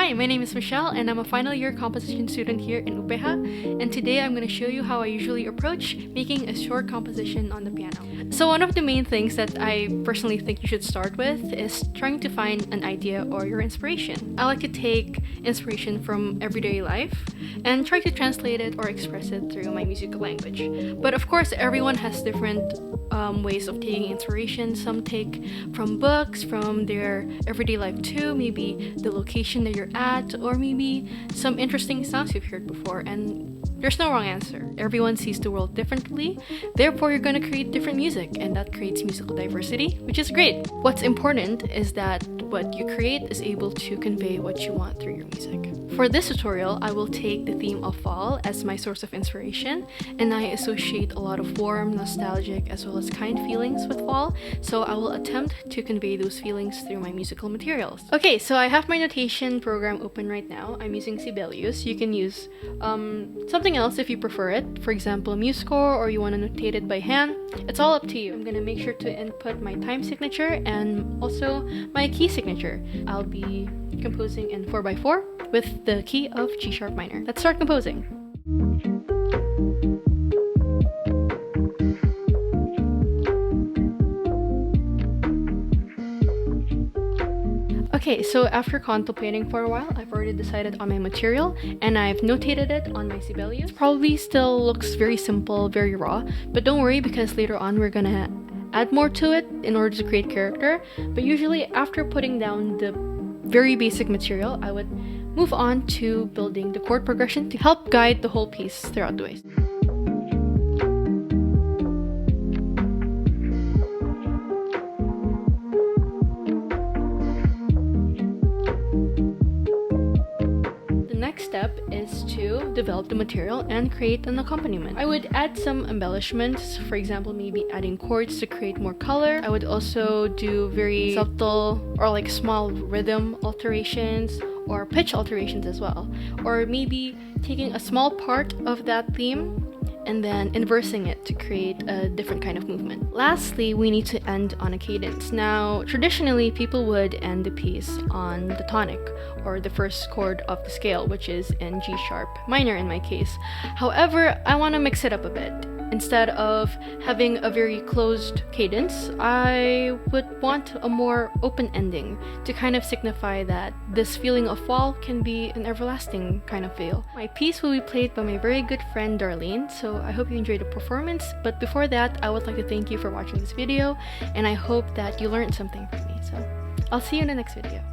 Hi, my name is Michelle and I'm a final year composition student here in UPH, and today I'm going to show you how I usually approach making a short composition on the piano. So one of the main things that I personally think you should start with is trying to find an idea or your inspiration. I like to take inspiration from everyday life and try to translate it or express it through my musical language. But of course, everyone has different ways of taking inspiration. Some take from books, from their everyday life too, maybe the location that you're at, or maybe some interesting sounds you've heard before. And there's no wrong answer. Everyone sees the world differently, therefore you're going to create different music, and that creates musical diversity, which is great. What's important is that what you create is able to convey what you want through your music. For this tutorial, I will take the theme of fall as my source of inspiration, and I associate a lot of warm, nostalgic, as well as kind feelings with fall, so I will attempt to convey those feelings through my musical materials. Okay, so I have my notation program open right now. I'm using Sibelius. You can use something else if you prefer it, for example, MuseScore, or you want to notate it by hand. It's all up to you. I'm going to make sure to input my time signature and also my key signature. I'll be composing in 4x4 with the key of G sharp minor. Let's start composing. Okay, so after contemplating for a while, I've already decided on my material and I've notated it on my Sibelius. Probably still looks very simple, very raw, but don't worry because later on we're gonna add more to it in order to create character. But usually after putting down the very basic material, I would move on to building the chord progression to help guide the whole piece throughout the way. Next step is to develop the material and create an accompaniment. I would add some embellishments, for example, maybe adding chords to create more color. I would also do very subtle or like small rhythm alterations or pitch alterations as well. Or maybe taking a small part of that theme and then inversing it to create a different kind of movement. Lastly, we need to end on a cadence. Now, traditionally, people would end the piece on the tonic, or the first chord of the scale, which is in G sharp minor in my case. However, I want to mix it up a bit. Instead of having a very closed cadence, I would want a more open ending to kind of signify that this feeling of fall can be an everlasting kind of feel. My piece will be played by my very good friend Darlene, so I hope you enjoyed the performance. But before that, I would like to thank you for watching this video, and I hope that you learned something from me. So I'll see you in the next video.